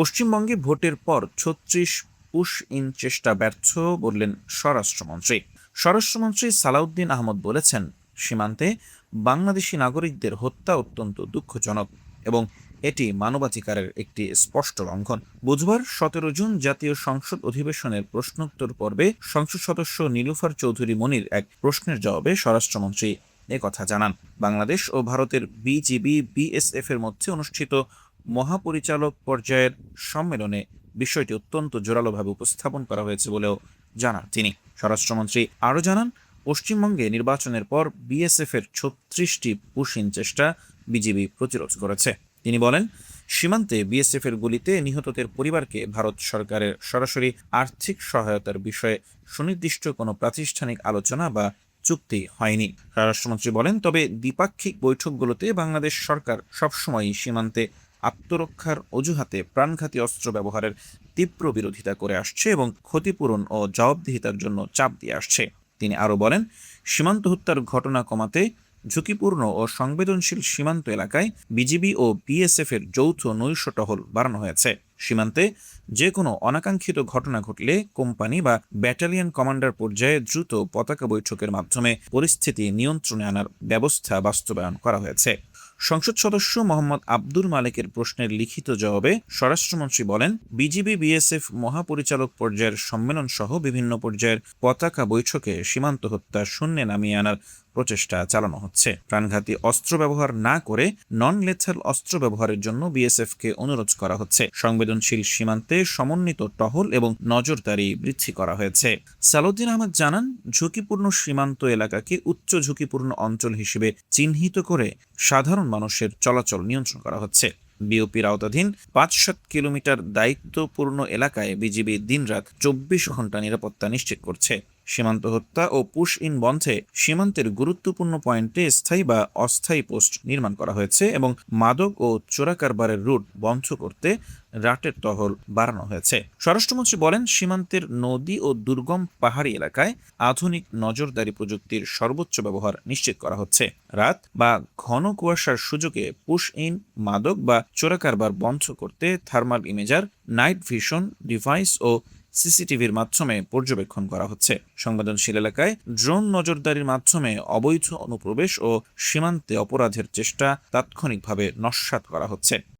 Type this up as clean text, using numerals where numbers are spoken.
পশ্চিমবঙ্গে ভোটের পর ৩৬ পুশ ইন চেষ্টা ব্যর্থ বললেন স্বরাষ্ট্রমন্ত্রী। স্বরাষ্ট্রমন্ত্রী সালাউদ্দিন আহমদ বলেছেন, সীমান্তে বাংলাদেশি নাগরিকদের হত্যা অত্যন্ত দুঃখজনক এবং এটি মানবাধিকারের একটি স্পষ্ট লঙ্ঘন। বুধবার ১৭ জুন জাতীয় সংসদ অধিবেশনের প্রশ্নোত্তর পর্বে সংসদ সদস্য নীলুফার চৌধুরী মনির এক প্রশ্নের জবাবে স্বরাষ্ট্রমন্ত্রী কথা জানান। বাংলাদেশ ও ভারতের বিজিবি বিএসএফ এর মধ্যে অনুষ্ঠিত মহাপরিচালক পর্যায়ের সম্মেলনে বিষয়টি অত্যন্ত জোরালোভাবে উপস্থাপন করা হয়েছে বলেও জানান তিনি। স্বরাষ্ট্রমন্ত্রী আরও জানান, পশ্চিমবঙ্গে নির্বাচনের পর বিএসএফ এর ৩৬টি পুশ-ইন চেষ্টা বিজিবি প্রতিরোধ করেছে। তিনি বলেন, সীমান্তে বিএসএফ এর গুলিতে নিহতদের পরিবারকে ভারত সরকারের সরাসরি আর্থিক সহায়তার বিষয়ে সুনির্দিষ্ট কোনো প্রাতিষ্ঠানিক আলোচনা বা চুক্তি হয়নি। স্বরাষ্ট্রমন্ত্রী বলেন, তবে দ্বিপাক্ষিক বৈঠকগুলোতে বাংলাদেশ সরকার সবসময়ই সীমান্তে আত্মরক্ষার অজুহাতে প্রাণঘাতী অস্ত্র ব্যবহারের তীব্র বিরোধিতা করে আসছে এবং ক্ষতিপূরণ ও জবাবদিহিতার জন্য চাপ দিয়ে আসছে। তিনি আরও বলেন, সীমান্ত হত্যার ঘটনা কমাতে ঝুঁকিপূর্ণ ও সংবেদনশীল সীমান্ত এলাকায় বিজিবি ও বিএসএফ এর যৌথ নৈশ টহল বাড়ানো হয়েছে। সীমান্তে যে কোনো অনাকাঙ্ক্ষিত ঘটনা ঘটলে কোম্পানি বা ব্যাটালিয়ন কমান্ডার পর্যায়ে দ্রুত পতাকা বৈঠকের মাধ্যমে পরিস্থিতি নিয়ন্ত্রণে আনার ব্যবস্থা বাস্তবায়ন করা হয়েছে। সংসদ সদস্য মোহাম্মদ আব্দুল মালেকের প্রশ্নের লিখিত জবাবে স্বরাষ্ট্রমন্ত্রী বলেন, বিজিবি বিএসএফ মহাপরিচালক পর্যায়ের সম্মেলন সহ বিভিন্ন পর্যায়ের পতাকা বৈঠকে সীমান্ত হত্যা শূন্যে নামিয়ে আনার প্রচেষ্টা চালানো হচ্ছে। প্রাণঘাতী অস্ত্র ব্যবহার না করে নন লেথাল অস্ত্র ব্যবহারের জন্য বিএসএফকে অনুরোধ করা হচ্ছে। সংবেদনশীল সীমান্তে সমন্বিত টহল এবং নজরদারি বৃদ্ধি করা হয়েছে। সালাউদ্দিন আহমদ জানান, ঝুঁকিপূর্ণ সীমান্ত এলাকাকে উচ্চ ঝুঁকিপূর্ণ অঞ্চল হিসেবে চিহ্নিত করে সাধারণ মানুষের চলাচল নিয়ন্ত্রণ করা হচ্ছে। বিওপির আওতাধীন ৫-৭ কিলোমিটার দায়িত্বপূর্ণ এলাকায় বিজিবি দিনরাত ২৪ ঘন্টা নিরাপত্তা নিশ্চিত করছে। সীমান্ত হত্যা ও পুশ ইন বন্ধে সীমান্তের গুরুত্বপূর্ণ পয়েন্টে স্থায়ী বা অস্থায়ী পোস্ট নির্মাণ করা হয়েছে এবং মাদক ও চোরা কারবারের রুট বন্ধ করতে রাতের টহল বাড়ানো হয়েছে। স্বরাষ্ট্রমন্ত্রী বলেন, সীমান্তের নদী ও দুর্গম পাহাড়ি এলাকায় আধুনিক নজরদারি প্রযুক্তির সর্বোচ্চ ব্যবহার নিশ্চিত করা হচ্ছে। রাত বা ঘন কুয়াশার সুযোগে পুশ ইন, মাদক বা চোরা কারবার বন্ধ করতে thermal imager, night vision device ও সিসিটিভির মাধ্যমে পর্যবেক্ষণ করা হচ্ছে। সংবেদনশীল এলাকায় ড্রোন নজরদারির মাধ্যমে অবৈধ অনুপ্রবেশ ও সীমান্তে অপরাধের চেষ্টা তাৎক্ষণিকভাবে নস্যাৎ করা হচ্ছে।